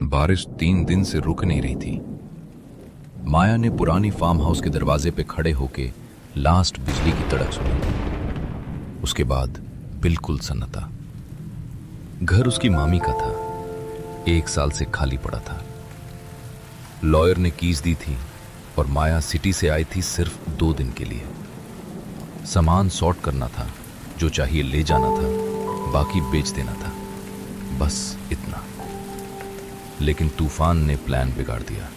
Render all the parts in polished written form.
बारिश 3 दिन से रुक नहीं रही थी। माया ने पुरानी फार्म हाउस के दरवाजे पे खड़े होके लास्ट बिजली की तड़क सुनी। उसके बाद बिल्कुल सन्नाटा। घर उसकी मामी का था, 1 साल से खाली पड़ा था। लॉयर ने कीज दी थी और माया सिटी से आई थी सिर्फ 2 दिन के लिए। सामान सॉर्ट करना था, जो चाहिए ले जाना था, बाकी बेच देना था, बस इतना। लेकिन तूफान ने प्लान बिगाड़ दिया।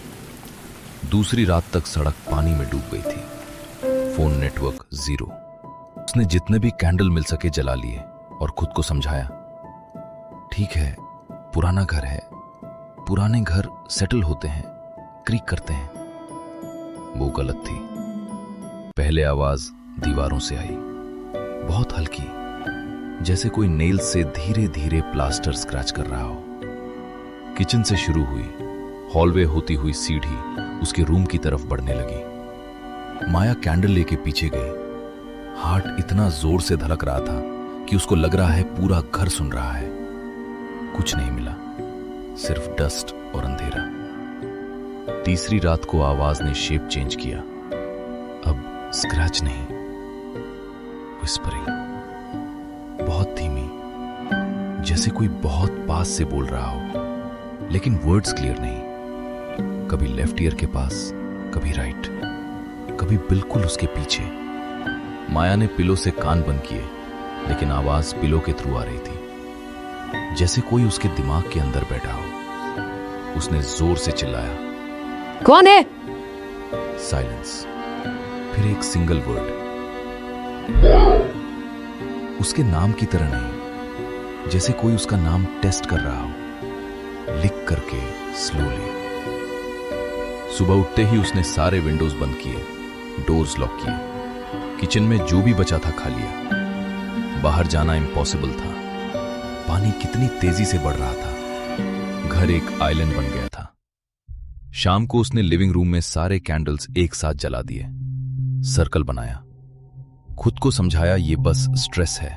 दूसरी रात तक सड़क पानी में डूब गई थी, फोन नेटवर्क जीरो। उसने जितने भी कैंडल मिल सके जला लिए और खुद को समझाया, ठीक है, पुराना घर है, पुराने घर सेटल होते हैं, क्रीक करते हैं। वो गलत थी। पहले आवाज दीवारों से आई, बहुत हल्की, जैसे कोई नेल से धीरे धीरे प्लास्टर स्क्रैच कर रहा हो। किचन से शुरू हुई, हॉलवे होती हुई सीढ़ी उसके रूम की तरफ बढ़ने लगी। माया कैंडल लेके पीछे गई। हार्ट इतना जोर से धड़क रहा था कि उसको लग रहा है पूरा घर सुन रहा है। कुछ नहीं मिला, सिर्फ डस्ट और अंधेरा। तीसरी रात को आवाज ने शेप चेंज किया। अब स्क्रैच नहीं, विस्परिंग, बहुत धीमी, जैसे कोई बहुत पास से बोल रहा हो, लेकिन वर्ड्स क्लियर नहीं। कभी लेफ्ट ईयर के पास, कभी राइट, कभी बिल्कुल उसके पीछे। माया ने पिलो से कान बंद किए, लेकिन आवाज पिलो के थ्रू आ रही थी, जैसे कोई उसके दिमाग के अंदर बैठा हो। उसने जोर से चिल्लाया, कौन है? साइलेंस। फिर एक सिंगल वर्ड, उसके नाम की तरह नहीं, जैसे कोई उसका नाम टेस्ट कर रहा हो, लिख करके स्लोली। सुबह उठते ही उसने सारे विंडोज बंद किए, डोर्स लॉक किए। किचन में जो भी बचा था खा लिया। बाहर जाना इम्पॉसिबल था। पानी कितनी तेजी से बढ़ रहा था। घर एक आइलैंड बन गया था। शाम को उसने लिविंग रूम में सारे कैंडल्स एक साथ जला दिए, सर्कल बनाया। खुद को समझाया ये बस स्ट्रेस है,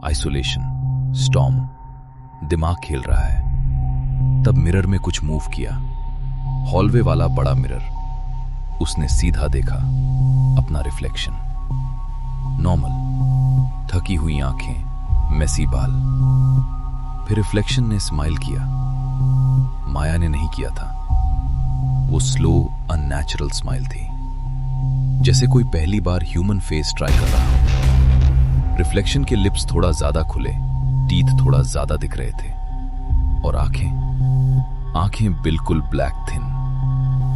आइसोलेशन, स्टॉर्म, दिमाग खेल रहा है। तब मिरर में कुछ मूव किया, हॉलवे वाला बड़ा मिरर। उसने सीधा देखा, अपना रिफ्लेक्शन। नॉर्मल, थकी हुई आंखें, मेसी बाल। फिर रिफ्लेक्शन ने स्माइल किया। माया ने नहीं किया था। वो स्लो, अननेचुरल स्माइल थी, जैसे कोई पहली बार ह्यूमन फेस ट्राई कर रहा हो। रिफ्लेक्शन के लिप्स थोड़ा ज्यादा खुले, टीथ थोड़ा ज्यादा दिख रहे थे, और आंखें बिल्कुल black thin,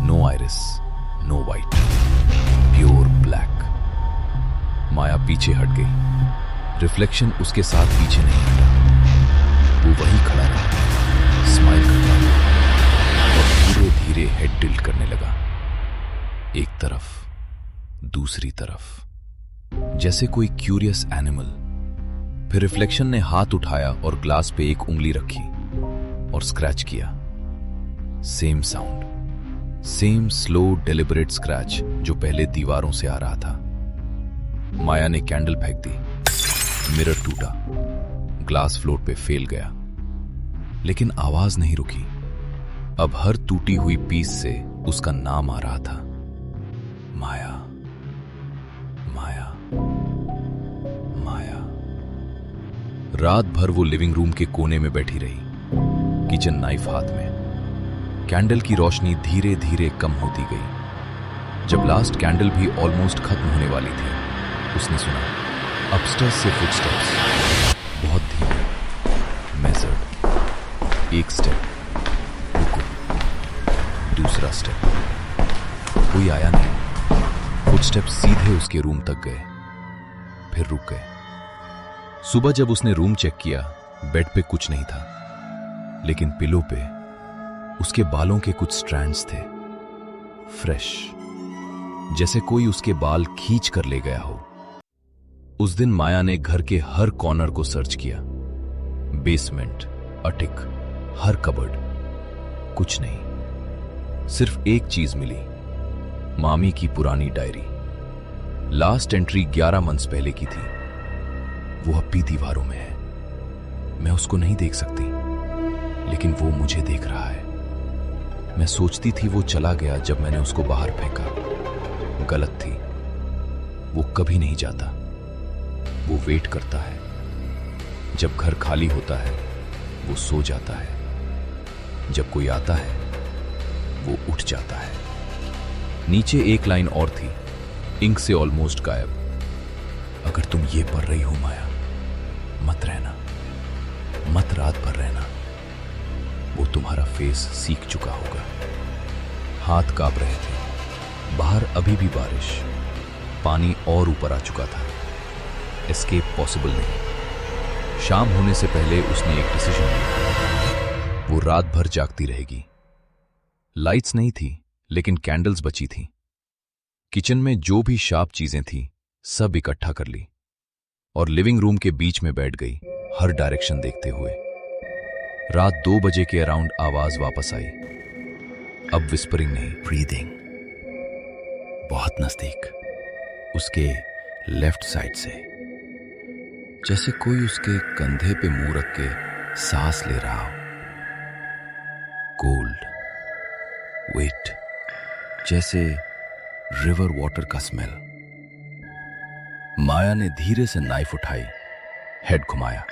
no iris, no white, pure black. Maya पीछे हट गई। रिफ्लेक्शन उसके साथ पीछे नहीं हटा। वो वहीं खड़ा रहा, स्माइल करता रहा, और धीरे धीरे हेड टिल्ट करने लगा, एक तरफ, दूसरी तरफ, जैसे कोई क्यूरियस एनिमल। फिर रिफ्लेक्शन ने हाथ उठाया और ग्लास पे एक उंगली रखी और स्क्रैच किया। Same sound, same slow deliberate scratch जो पहले दीवारों से आ रहा था। माया ने कैंडल फेंक दी, मिरर टूटा, ग्लास फ्लोर पे फेल गया, लेकिन आवाज नहीं रुकी। अब हर टूटी हुई पीस से उसका नाम आ रहा था, माया, माया, माया। रात भर वो लिविंग रूम के कोने में बैठी रही, किचन नाइफ हाथ में। कैंडल की रोशनी धीरे धीरे कम होती गई। जब लास्ट कैंडल भी ऑलमोस्ट खत्म होने वाली थी, उसने सुना अपस्टेयर्स से फुटस्टेप्स, बहुत धीमे, मेजर्ड। एक स्टेप, रुको, दूसरा स्टेप, कोई आया नहीं। फुटस्टेप्स सीधे उसके रूम तक गए, फिर रुक गए। सुबह जब उसने रूम चेक किया, बेड पे कुछ नहीं था, लेकिन पिलो पे उसके बालों के कुछ स्ट्रैंड्स थे, फ्रेश, जैसे कोई उसके बाल खींच कर ले गया हो। उस दिन माया ने घर के हर कॉर्नर को सर्च किया, बेसमेंट, अटिक, हर कबर्ड, कुछ नहीं। सिर्फ एक चीज मिली, मामी की पुरानी डायरी। लास्ट एंट्री 11 मंथ्स पहले की थी। वो अब भी दीवारों में है। मैं उसको नहीं देख सकती, लेकिन वो मुझे देख रहा है। मैं सोचती थी वो चला गया जब मैंने उसको बाहर फेंका। गलत थी। वो कभी नहीं जाता। वो वेट करता है। जब घर खाली होता है वो सो जाता है। जब कोई आता है वो उठ जाता है। नीचे एक लाइन और थी, इंक से ऑलमोस्ट गायब। अगर तुम ये पढ़ रही हो माया, मत रहना, मत रात भर रहना। वो तुम्हारा फेस सीख चुका होगा। हाथ कांप रहे थे। बाहर अभी भी बारिश, पानी और ऊपर आ चुका था। एस्केप पॉसिबल नहीं। शाम होने से पहले उसने एक डिसीजन लिया। वो रात भर जागती रहेगी। लाइट्स नहीं थी, लेकिन कैंडल्स बची थी। किचन में जो भी शार्प चीजें थी सब इकट्ठा कर ली और लिविंग रूम के बीच में बैठ गई, हर डायरेक्शन देखते हुए। रात 2 बजे के अराउंड आवाज वापस आई। अब विस्परिंग नहीं, ब्रीदिंग। बहुत नजदीक, उसके लेफ्ट साइड से, जैसे कोई उसके कंधे पे मुंह रख के सांस ले रहा हो। कोल्ड, वेट, जैसे रिवर वाटर का स्मेल। माया ने धीरे से नाइफ उठाई, हेड घुमाया।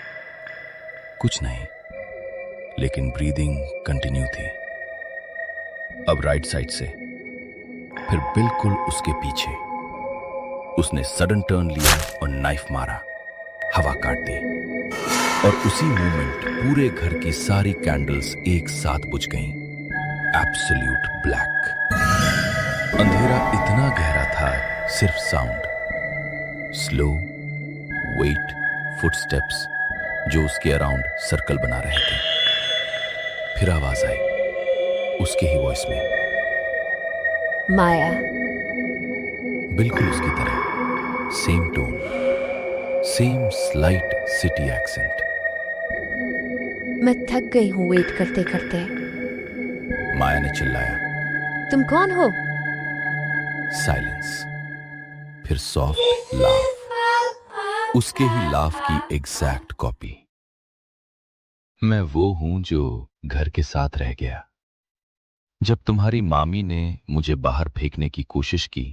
कुछ नहीं, लेकिन ब्रीदिंग कंटिन्यू थी। अब राइट साइड से, फिर बिल्कुल उसके पीछे। उसने सडन टर्न लिया और नाइफ मारा। हवा काट दी और उसी मोमेंट पूरे घर की सारी कैंडल्स एक साथ बुझ गईं। Absolute black. अंधेरा इतना गहरा था, सिर्फ साउंड, स्लो, वेट, फुटस्टेप्स जो उसके अराउंड सर्कल बना रहे थे। फिर आवाज आई, उसके ही वॉइस में, माया। बिल्कुल उसकी तरह। Same tone, same slight city accent. मैं थक गई हूँ वेट करते करते। माया ने चिल्लाया। तुम कौन हो? साइलेंस। फिर सॉफ्ट लाफ, उसके ही लाफ की एग्जैक्ट कॉपी। मैं वो हूं जो घर के साथ रह गया। जब तुम्हारी मामी ने मुझे बाहर फेंकने की कोशिश की,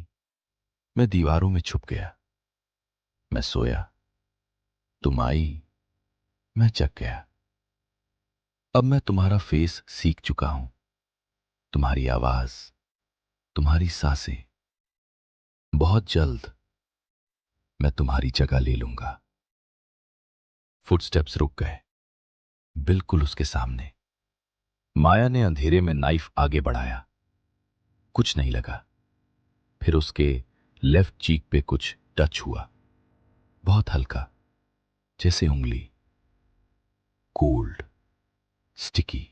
मैं दीवारों में छुप गया। मैं सोया, तुम आई, मैं जग गया। अब मैं तुम्हारा फेस सीख चुका हूं, तुम्हारी आवाज, तुम्हारी सांसें। बहुत जल्द मैं तुम्हारी जगह ले लूंगा। फुटस्टेप्स रुक गए, बिल्कुल उसके सामने। माया ने अंधेरे में नाइफ आगे बढ़ाया। कुछ नहीं लगा। फिर उसके लेफ्ट चीक पे कुछ टच हुआ, बहुत हल्का, जैसे उंगली। Cold, sticky.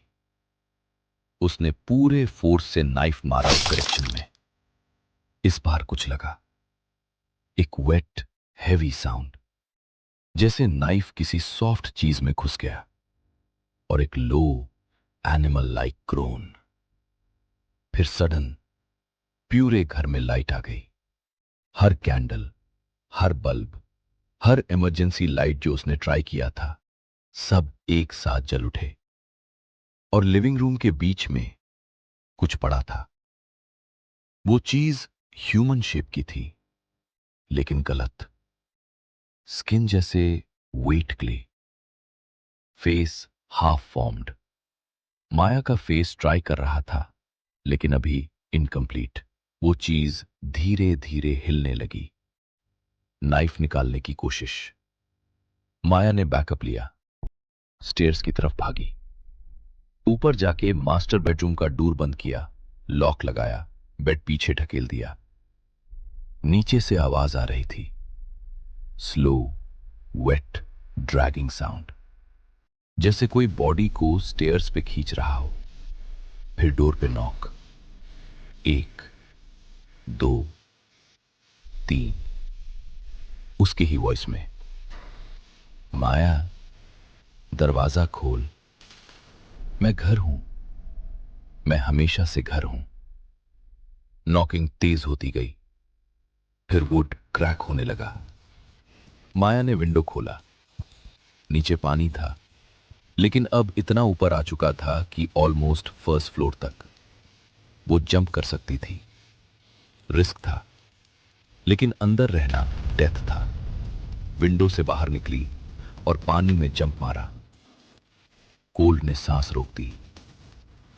उसने पूरे फोर्स से नाइफ मारा उस डायरेक्शन में। इस बार कुछ लगा, एक वेट, हैवी साउंड, जैसे नाइफ किसी सॉफ्ट चीज में घुस गया, और एक लो, एनिमल लाइक ग्रोन। फिर सडन पूरे घर में लाइट आ गई। हर कैंडल, हर बल्ब, हर इमरजेंसी लाइट जो उसने ट्राई किया था, सब एक साथ जल उठे। और लिविंग रूम के बीच में कुछ पड़ा था। वो चीज ह्यूमन शेप की थी, लेकिन गलत। स्किन जैसे wet clay, face half formed. Maya का फेस ट्राई कर रहा था, लेकिन अभी इनकम्प्लीट। वो चीज धीरे धीरे हिलने लगी। नाइफ निकालने की कोशिश। माया ने बैकअप लिया, स्टेयर्स की तरफ भागी। ऊपर जाके मास्टर बेडरूम का डोर बंद किया, लॉक लगाया, बेड पीछे ढकेल दिया। नीचे से आवाज आ रही थी, स्लो, वेट, ड्रैगिंग साउंड, जैसे कोई बॉडी को स्टेयर्स पे खींच रहा हो। फिर डोर पे नॉक। 1, 2, 3। उसकी ही वॉइस में, माया, दरवाजा खोल, मैं घर हूं, मैं हमेशा से घर हूं। नॉकिंग तेज होती गई, फिर वुड क्रैक होने लगा। माया ने विंडो खोला। नीचे पानी था, लेकिन अब इतना ऊपर आ चुका था कि ऑलमोस्ट फर्स्ट फ्लोर तक। वो जंप कर सकती थी, रिस्क था, लेकिन अंदर रहना डेथ था। विंडो से बाहर निकली और पानी में जंप मारा। कोल्ड ने सांस रोक दी।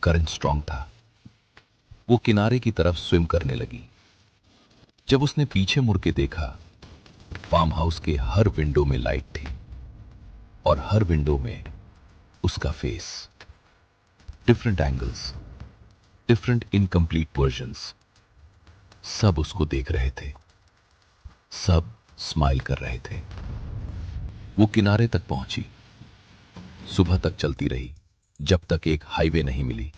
करंट स्ट्रांग था। वो किनारे की तरफ स्विम करने लगी। जब उसने पीछे मुड़ के देखा, फार्म हाउस के हर विंडो में लाइट थी और हर विंडो में उसका face. Different angles, different incomplete versions, सब उसको देख रहे थे, सब स्माइल कर रहे थे। वो किनारे तक पहुंची। सुबह तक चलती रही, जब तक एक हाईवे नहीं मिली।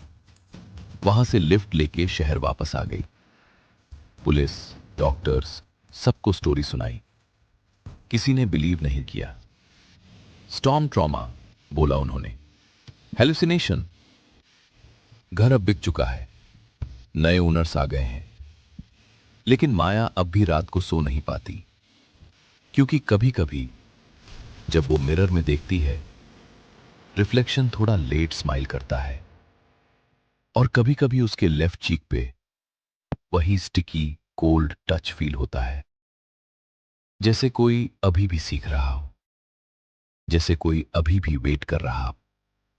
वहां से लिफ्ट लेके शहर वापस आ गई। पुलिस, डॉक्टर्स, सबको स्टोरी सुनाई। किसी ने बिलीव नहीं किया। स्टॉर्म ट्रॉमा, बोला उन्होंने। हेलुसिनेशन। घर अब बिक चुका है, नए ओनर्स आ गए हैं, लेकिन माया अब भी रात को सो नहीं पाती, क्योंकि कभी कभी जब वो मिरर में देखती है, रिफ्लेक्शन थोड़ा लेट स्माइल करता है और कभी कभी उसके लेफ्ट चीक पे वही स्टिकी कोल्ड टच फील होता है, जैसे कोई अभी भी सीख रहा हो, जैसे कोई अभी भी वेट कर रहा हो।